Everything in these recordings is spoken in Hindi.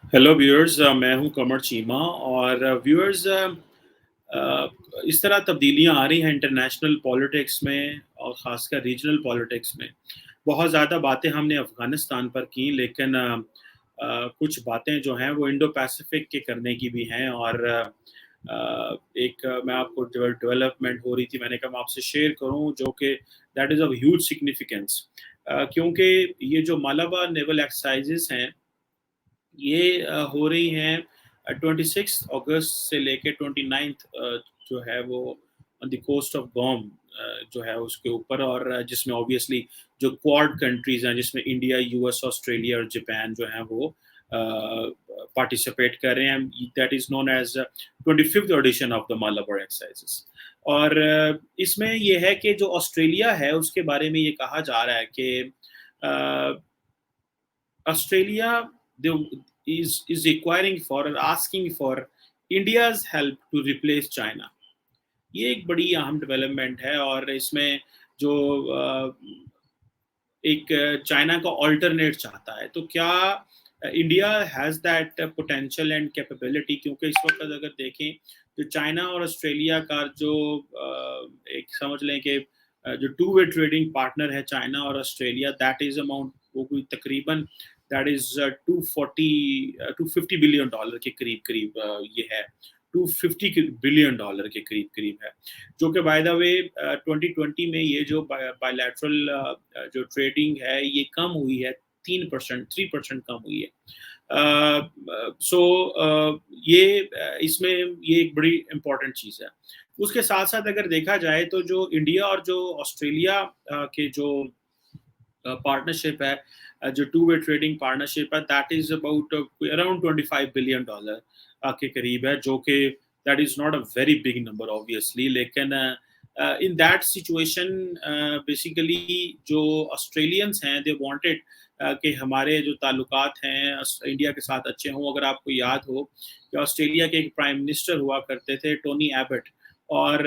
हेलो व्यूअर्स, मैं हूं कमर चीमा। और व्यूअर्स, इस तरह तब्दीलियां आ रही हैं इंटरनेशनल पॉलिटिक्स में और ख़ासकर रीजनल पॉलिटिक्स में। बहुत ज़्यादा बातें हमने अफ़गानिस्तान पर की, लेकिन कुछ बातें जो हैं वो इंडो पैसिफिक के करने की भी हैं। और मैं आपको डेवलपमेंट हो रही थी, मैंने कहा मैं आपसे शेयर करूं, जो कि that is of huge significance. क्योंकि ये जो मालाबार नेवल एक्सरसाइजेस हैं, ये हो रही हैं 26 अगस्त से लेके 29 जो है वो ऑन द कोस्ट ऑफ गोम जो है उसके ऊपर। और जिसमें ऑब्वियसली जो क्वाड कंट्रीज हैं, जिसमें इंडिया, यूएस, ऑस्ट्रेलिया और जापान जो हैं वो पार्टिसिपेट कर रहे हैं। That is known as 25th edition of the Malabar exercises. और इसमें ये है कि जो ऑस्ट्रेलिया है उसके बारे में ये कहा जा रहा है कि Australia is requiring for or asking for India's help to replace China. ये एक बड़ी अहम डेवलपमेंट है। और इसमें जो एक चाइना का ऑल्टरनेट चाहता है, तो क्या India has that potential and capability? क्योंकि इस वक्त अगर देखें तो चाइना और ऑस्ट्रेलिया का जो एक समझ लें कि जो टू वे ट्रेडिंग पार्टनर है चाइना और ऑस्ट्रेलिया, दैट इज अमाउंट वो कोई तकरीबन दैट इज 250 बिलियन डॉलर के करीब करीब ये है, 250 बिलियन डॉलर के करीब करीब है। जो कि बाय द वे 2020 में ये जो बायलैटरल जो ट्रेडिंग है ये कम हुई है, 3% कम हुई है। सो ये इसमें ये एक बड़ी इम्पोर्टेंट चीज़ है। उसके साथ साथ अगर देखा जाए तो जो इंडिया और जो ऑस्ट्रेलिया के जो पार्टनरशिप है, जो टू वे ट्रेडिंग पार्टनरशिप है, that is about around 25 billion dollar के करीब है, जो कि that is not a very big number obviously. लेकिन इन दैट सिचुएशन बेसिकली जो ऑस्ट्रेलियंस हैं दे वांटेड कि हमारे जो ताल्लुकात हैं इंडिया के साथ अच्छे हों। अगर आपको याद हो कि ऑस्ट्रेलिया के एक प्राइम मिनिस्टर हुआ करते थे, टोनी एबट। और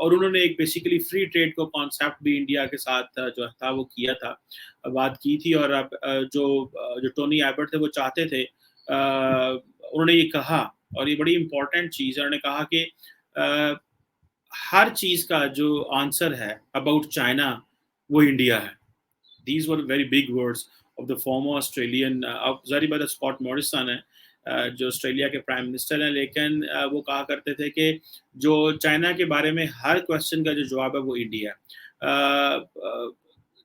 उन्होंने एक बेसिकली फ्री ट्रेड को कॉन्सेप्ट भी इंडिया के साथ जो था वो किया था, बात की थी। और अब जो टोनी एबट थे वो चाहते थे, उन्होंने ये कहा, और ये बड़ी इंपॉर्टेंट चीज़ है, उन्होंने कहा कि हर चीज़ का जो आंसर है अबाउट चाइना वो इंडिया है। These were very big words of the former Australian, अब जारी बात है स्कॉट मॉरिसन है, जो ऑस्ट्रेलिया के प्राइम मिनिस्टर हैं। लेकिन वो कहा करते थे कि जो चाइना के बारे में हर क्वेश्चन का जो जवाब है वो इंडिया है।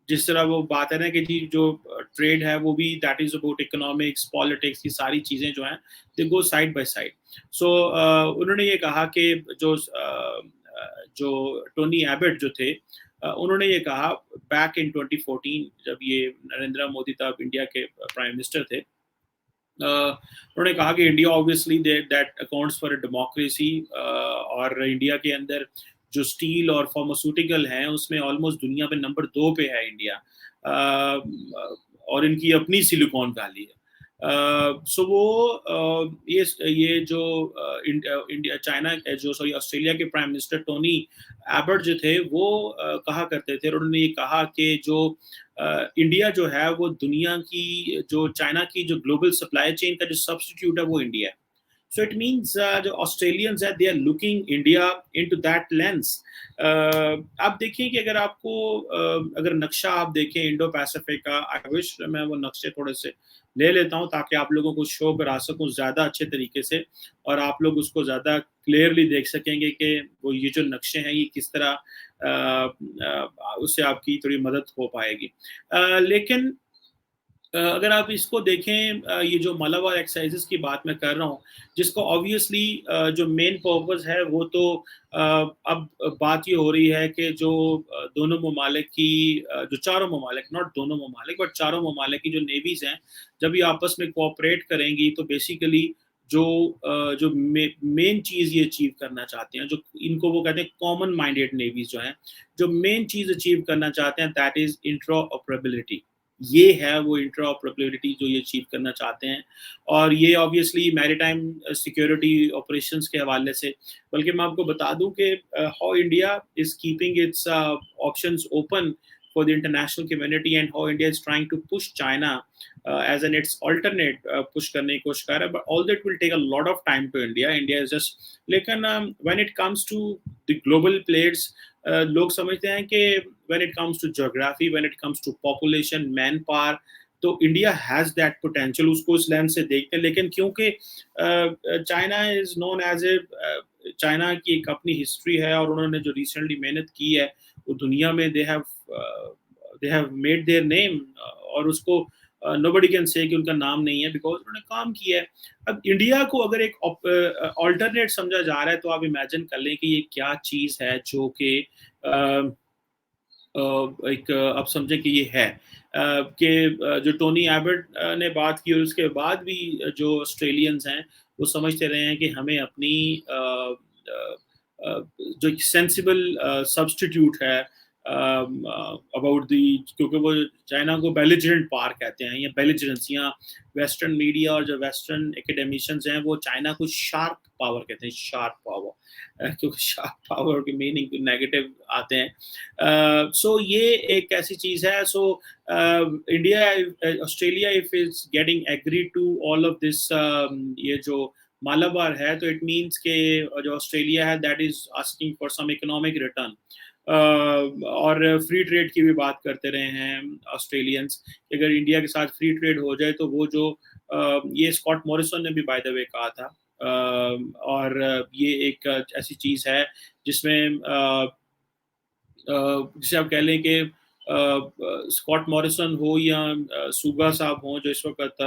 जिस तरह वो बात है ना कि जी जो ट्रेड है वो भी that is about economics, politics, की सारी चीज़ें जो हैं दे गो साइड बाय साइड। सो उन्होंने ये कहा कि जो टोनी एबट जो थे, उन्होंने ये कहा बैक इन 2014 जब ये नरेंद्र मोदी तब इंडिया के प्राइम मिनिस्टर थे। उन्होंने कहा कि India obviously that accounts for a democracy, और इंडिया के अंदर जो स्टील और फार्मास्यूटिकल हैं उसमें ऑलमोस्ट दुनिया पे नंबर 2 पे है इंडिया। और इनकी अपनी सिलिकॉन वैली है। सो वो ये जो इंडिया चाइना जो सॉरी ऑस्ट्रेलिया के प्राइम मिनिस्टर टोनी एबर्ट जो थे वो कहा करते थे, और उन्होंने ये कहा कि जो इंडिया जो है वो दुनिया की जो चाइना की जो ग्लोबल सप्लाई चेन का जो सब्स्टिट्यूट है वो इंडिया है। So it means जो ऑस्ट्रेलियंस है they are looking India into that lens. आप देखिए कि अगर आपको अगर नक्शा आप देखें इंडो पैसिफिक का, आई विश मैं वो नक्शे थोड़े से ले लेता हूँ ताकि आप लोगों को शो करा सकूँ ज़्यादा अच्छे तरीके से, और आप लोग उसको ज़्यादा क्लियरली देख सकेंगे कि वो ये जो नक्शे हैं ये किस तरह उससे आपकी थोड़ी मदद हो पाएगी। लेकिन अगर आप इसको देखें, ये जो मालाबार एक्सरसाइजेस की बात मैं कर रहा हूँ, जिसको ऑब्वियसली जो मेन पर्पस है वो तो अब बात ये हो रही है कि जो दोनों ममालिक की जो चारों ममालिक, नॉट दोनों ममालिक बट चारों ममालिक की जो नेवीज हैं, जब ये आपस में कोऑपरेट करेंगी तो बेसिकली जो मेन चीज़ ये अचीव करना चाहते हैं, जो इनको वो कहते हैं कॉमन माइंडेड नेवीज जो हैं, जो मेन चीज़ अचीव करना चाहते हैं दैट इज इंट्रोऑपरेबिलिटी। ये है वो इंट्रोऑपरेबिलिटी जो ये अचीव करना चाहते हैं। और ये ऑब्वियसली मैरीटाइम सिक्योरिटी ऑपरेशंस के हवाले से, बल्कि मैं आपको बता दूं कि how India is keeping it's options open for the international community and how India is trying to push China as an its alternate push करने की कोशिश कर रहा है, but all that will take a lot of time to India. India is just, लेकिन when it comes to the global players, लोग समझते हैं कि when it comes to geography, when it comes to population, manpower, तो इंडिया हैज दैट पोटेंशियल, उसको इस लेंस से देखते हैं। लेकिन क्योंकि China is known as a, China की एक अपनी हिस्ट्री है और उन्होंने जो रिसेंटली मेहनत की है वो दुनिया में they have made their name, और उसको नोबडी कैन से कि उनका नाम नहीं है, बिकॉज उन्होंने काम किया है। अब इंडिया को अगर एक ऑल्टरनेट समझा जा रहा है तो आप इमेजिन कर लें कि ये क्या चीज़ है जो कि एक आप समझे कि ये है कि जो टोनी एबट ने बात की और उसके बाद भी जो ऑस्ट्रेलियंस हैं वो समझते रहे हैं कि हमें अपनी जो सेंसिबल सब्स्टिट्यूट है अबाउट दी, क्योंकि वो चाइना को बेलिजरेंट पावर कहते हैं या बेलिजरेंस, या वेस्टर्न मीडिया और जो वेस्टर्न एकेडमिशियंस हैं वो चाइना को शार्प पावर कहते हैं, शार्प पावर, क्योंकि शार्प पावर के मीनिंग नेगेटिव आते हैं। सो ये एक ऐसी चीज़ है। So India, Australia if is getting agree to all of this, ये जो मालाबार है, तो इट मीन्स के जो ऑस्ट्रेलिया है that is asking for some economic return. और फ्री ट्रेड की भी बात करते रहे हैं ऑस्ट्रेलियंस, अगर इंडिया के साथ फ्री ट्रेड हो जाए तो वो जो ये स्कॉट मॉरिसन ने भी बाय द वे कहा था, और ये एक ऐसी चीज़ है जिसमें जिसे आप कह लें कि स्कॉट मॉरिसन हो या सुगा साहब हो जो इस वक्त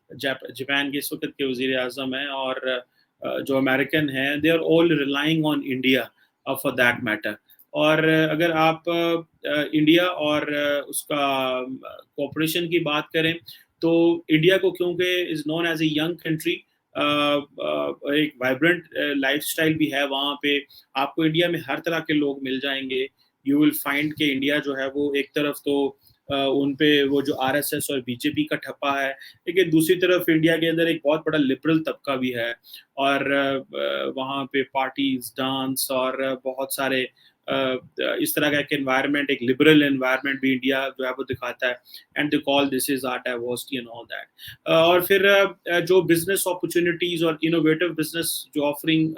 जापान के इस वक्त के वज़ीर आज़म हैं, और जो अमेरिकन हैं, they are all relying on India for that matter. और अगर आप इंडिया और उसका कोऑपरेशन की बात करें तो इंडिया को, क्योंकि is known as a young country, एक वाइब्रेंट लाइफस्टाइल भी है वहाँ पे, आपको इंडिया में हर तरह के लोग मिल जाएंगे। यू विल फाइंड कि इंडिया जो है वो एक तरफ तो उन पे वो जो आरएसएस और बीजेपी का ठप्पा है, लेकिन दूसरी तरफ इंडिया के अंदर एक बहुत बड़ा लिबरल तबका भी है, और वहाँ पे पार्टीज, डांस और बहुत सारे इस तरह का एक एनवायरनमेंट, एक लिबरल एनवायरनमेंट भी इंडिया जो है वो दिखाता है। And they call this is our diversity and all that. और फिर जो बिजनेस अपॉर्चुनिटीज और इनोवेटिव बिजनेस जो ऑफरिंग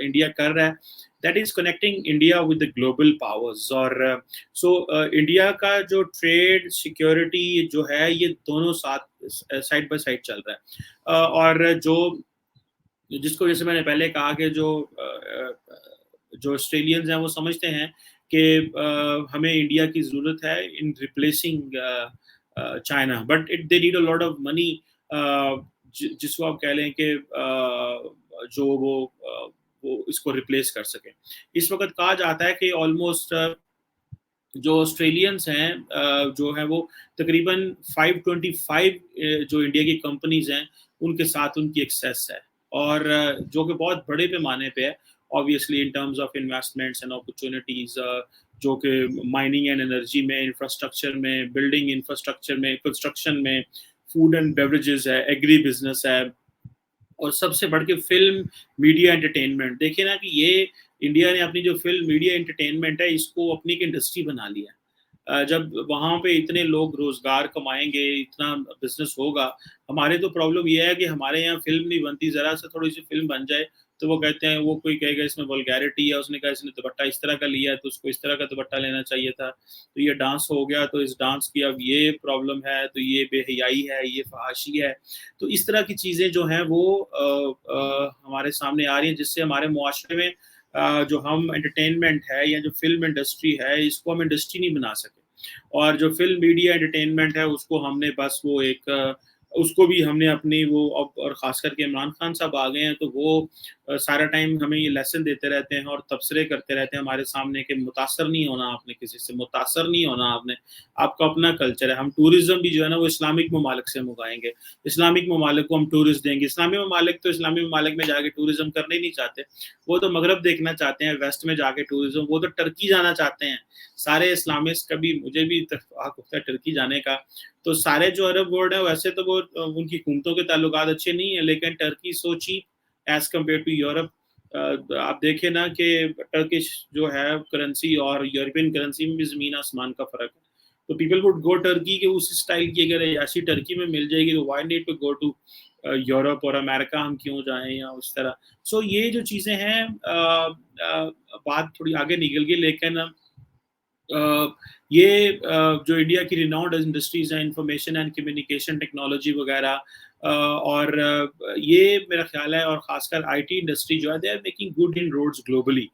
इंडिया कर रहा है, that is connecting India with the global powers. और सो इंडिया का जो ट्रेड सिक्योरिटी जो है ये दोनों साथ साइड बाय साइड चल रहा है। और जो जिसको जैसे मैंने पहले कहा कि जो ऑस्ट्रेलियंस हैं वो समझते हैं कि हमें इंडिया की ज़रूरत है in replacing China, but it they need a lot of money, जिसको आप कह लें कि जो वो इसको रिप्लेस कर सके। इस वक्त कहा जाता है कि ऑलमोस्ट जो ऑस्ट्रेलियंस हैं जो है वो तकरीबन 525 जो इंडिया की कंपनीज हैं उनके साथ उनकी एक्सेस है, और जो कि बहुत बड़े पैमाने पे है obviously in terms of investments and opportunities, जो कि माइनिंग एंड एनर्जी में, इंफ्रास्ट्रक्चर में, बिल्डिंग इंफ्रास्ट्रक्चर में, कंस्ट्रक्शन में, फूड एंड बेवरेजेस है, एग्री बिजनेस है, और सबसे बढ़ के फिल्म, मीडिया, एंटरटेनमेंट। देखिए ना कि ये इंडिया ने अपनी जो फिल्म, मीडिया, एंटरटेनमेंट है इसको अपनी एक इंडस्ट्री बना लिया। जब वहाँ पे इतने लोग रोजगार कमाएंगे, इतना बिजनेस होगा। हमारे तो प्रॉब्लम ये है कि हमारे यहाँ फिल्म नहीं बनती, जरा से थोड़ी सी फिल्म बन जाए तो वो कहते हैं, वो कोई कहेगा इसमें वल्गैरिटी है, उसने कहा इसने दुपट्टा इस तरह का लिया है तो उसको इस तरह का दुपट्टा लेना चाहिए था, तो ये डांस हो गया तो इस डांस की अब ये प्रॉब्लम है, तो ये बेहयाई है, ये फहाशी है। तो इस तरह की चीज़ें जो हैं वो हमारे सामने आ रही हैं, जिससे हमारे मुआशरे में जो हम एंटरटेनमेंट है या जो फिल्म इंडस्ट्री है इसको हम इंडस्ट्री नहीं बना सके, और जो फिल्म, मीडिया, एंटरटेनमेंट है उसको हमने बस वो एक उसको भी हमने अपनी वो, और ख़ास करके इमरान खान साहब आ गए हैं तो वो सारा टाइम हमें ये लेसन देते रहते हैं और तबसरे करते रहते हैं हमारे सामने कि मुतासर नहीं होना आपने, किसी से मुतासर नहीं होना आपने, आपका अपना कल्चर है। हम टूरिज़्म भी जो है ना वो इस्लामिक ममालिक से मंगाएंगे, इस्लामिक ममालिक को हम टूरिस्ट देंगे। इस्लामी ममालिक तो इस्लामी ममालिक में जाके टूरिज़्म करना ही नहीं चाहते, वो तो मगरब देखना चाहते हैं, वेस्ट में जाके टूरिज़्म, वो तो टर्की जाना चाहते हैं। सारे इस्लामिस्ट, कभी मुझे भी इत्तेफाक होता है टर्की जाने का, तो सारे जो अरब वर्ल्ड है वैसे तो वो उनकी हुकूमतों के ताल्लुकात अच्छे नहीं है, लेकिन Turkey so cheap as compare to Europe. आप देखें ना कि टर्किश जो है करेंसी और यूरोपियन करेंसी में भी ज़मीन आसमान का फ़र्क है। तो पीपल वुड गो टर्की के उस स्टाइल की, अगर ऐसी टर्की में मिल जाएगी तो why need to go to Europe और अमेरिका, हम क्यों जाएं या उस तरह। सो ये जो चीज़ें हैं, बात थोड़ी आगे निकल गई, लेकिन ये जो इंडिया की रिनाउंड इंडस्ट्रीज हैं, इंफॉर्मेशन एंड कम्युनिकेशन टेक्नोलॉजी वगैरह, और ये मेरा ख्याल है, और खासकर आईटी इंडस्ट्री जो है, they are making good inroads globally.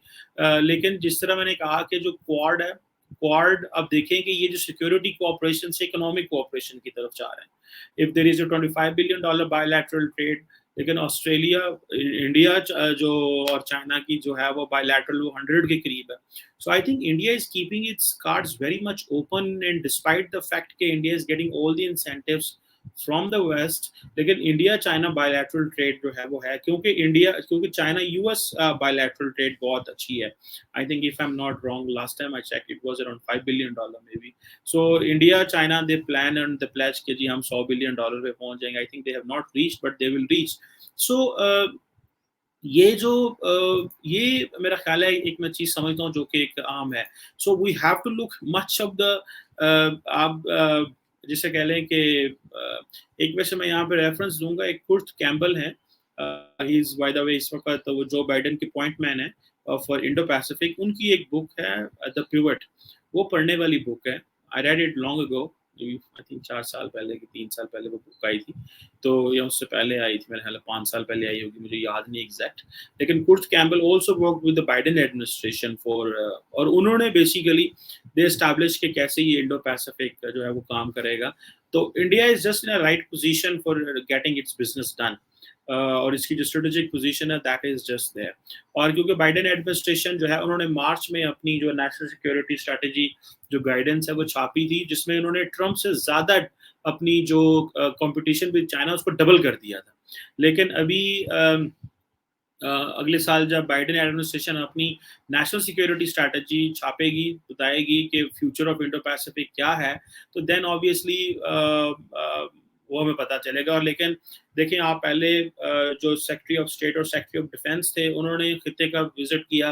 लेकिन जिस तरह मैंने कहा कि जो क्वाड है, क्वाड अब देखें कि ये जो सिक्योरिटी कोऑपरेशन से इकोनॉमिक कोऑपरेशन की तरफ जा रहे हैं। If there is a $25 billion bilateral trade, लेकिन ऑस्ट्रेलिया, इंडिया जो और चाइना की जो है वो बायलैटरल वो 100 के करीब है। So I think India is keeping its cards very much open, and despite the fact that India is getting all the incentives from the West, लेकिन इंडिया चाइना बायलैटरल ट्रेड जो है वो है, क्योंकि चाइना यूएस बायलैटरल ट्रेड बहुत अच्छी है। I think if I am not wrong, last time I check it was around $5 billion maybe. So India China they plan and the pledge कि जी हम $100 बिलियन पे पहुंच जाएंगे। I think they have not reached but they will reach. So ये जो ये मेरा ख्याल है, एक मैं चीज समझता हूँ जो कि एक आम है। So we have to look much of the, आप जिसे कह लें कि एक वैसे मैं यहाँ पे रेफरेंस दूंगा, एक कुर्ट कैम्बल है, he is by the way इस वक्त वो जो बाइडेन के पॉइंट मैन है फॉर इंडो पैसिफिक। उनकी एक बुक है द पिवट, वो पढ़ने वाली बुक है। I read it long ago, I think 4 साल पहले कि 3 साल पहले वो बुक आई थी, तो या उससे पहले आई थी, मेरे ख्याल 5 साल पहले आई होगी, मुझे याद नहीं एग्जैक्ट। लेकिन Kurt Campbell also work with the Biden administration for, और उन्होंने बेसिकली दे एस्टैब्लिश कि कैसे ये इंडो पैसिफिक जो है वो काम करेगा। तो India is just in a right position for getting it's business done, और इसकी जो स्ट्रेटेजिक पोजीशन है दैट इज जस्ट देयर। और क्योंकि बाइडेन एडमिनिस्ट्रेशन जो है, उन्होंने मार्च में अपनी जो नेशनल सिक्योरिटी स्ट्रेटेजी जो गाइडेंस है वो छापी थी, जिसमें उन्होंने ट्रम्प से ज्यादा अपनी जो कंपटीशन विद चाइना उसको डबल कर दिया था। लेकिन अभी अगले साल जब बाइडेन एडमिनिस्ट्रेशन अपनी नेशनल सिक्योरिटी स्ट्रैटेजी छापेगी, बताएगी कि फ्यूचर ऑफ इंडो पैसिफिक क्या है, तो देन ऑब्वियसली वो हमें पता चलेगा। और लेकिन देखें आप, पहले जो सेक्रेटरी ऑफ स्टेट और सेक्रेटरी ऑफ डिफेंस थे, उन्होंने खिते का विजिट किया,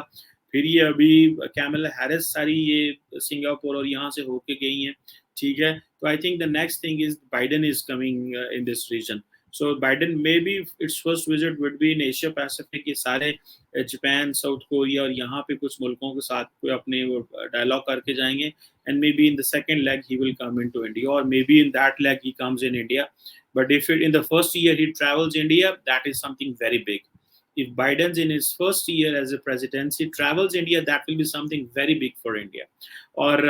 फिर ये अभी कैमला हैरिस सारी ये सिंगापुर और यहाँ से होके गई हैं, ठीक है। तो I think the next thing is Biden is coming in this region. So Biden maybe its first visit would be in Asia Pacific, ये सारे जापान, साउथ कोरिया और यहाँ पे कुछ मुल्कों के साथ कोई अपने वो डायलॉग करके जाएंगे, and maybe in the second leg he will come into India, or maybe in that leg he comes in India. But if in the first year he travels India, that is something very big. If Biden's in his first year as a president, he travels India, that will be something very big for India. और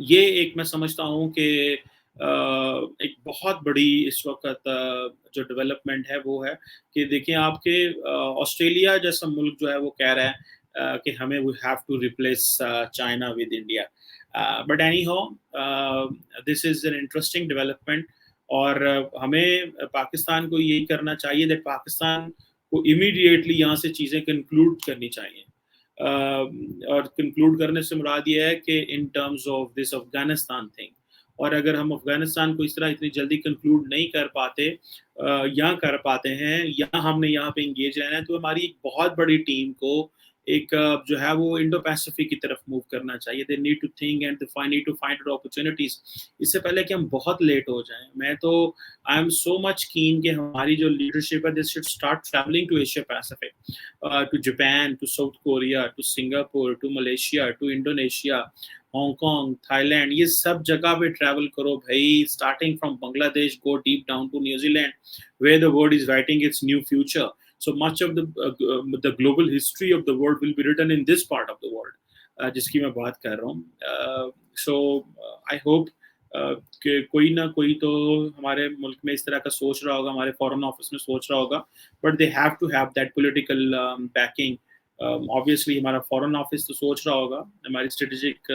ये एक मैं समझता हूँ कि एक बहुत बड़ी इस वक्त जो डेवलपमेंट है वो है कि देखिए आपके ऑस्ट्रेलिया जैसा मुल्क जो है वो कह रहा है कि हमें we have to replace China with India. But anyhow, this is an interesting development, और हमें पाकिस्तान को यही करना चाहिए दैट पाकिस्तान को इमीडिएटली यहाँ से चीज़ें कंक्लूड करनी चाहिए। और कंक्लूड करने से मुराद ये है कि in terms of this Afghanistan thing, और अगर हम अफगानिस्तान को इस तरह इतनी जल्दी कंक्लूड नहीं कर पाते या कर पाते हैं, या हमने यहाँ पे इंगेज रहना है, तो हमारी एक बहुत बड़ी टीम को एक जो है वो इंडो पैसिफिक की तरफ मूव करना चाहिए। They need to think and need to find opportunities, इससे पहले कि हम बहुत लेट हो जाएं। मैं तो आई एम सो मच कीन कि हमारी जो लीडरशिप है this should start travelling to Asia Pacific, to Japan, to South Korea, to Singapore, to Malaysia, to Indonesia, Hong Kong, Thailand, ये सब जगह पे ट्रैवल करो भाई, starting from Bangladesh, go deep down to New Zealand where the world is writing its new future. So much of the global history of the world will be written in this part of the world, जिसकी मैं बात कर रहा हूँ। So I hope कि कोई ना कोई तो हमारे मुल्क में इस तरह का सोच रहा होगा, हमारे फॉरेन ऑफिस में सोच रहा होगा, but they have to have that political backing. Obviously हमारा फॉरेन ऑफिस तो सोच रहा होगा, हमारी स्ट्रेटेजिक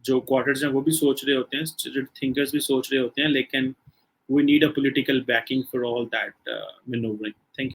जो क्वार्टर्स हैं वो भी सोच रहे होते हैं, थिंकर्स भी सोच रहे होते हैं, लेकिन we need a political backing for all that maneuvering.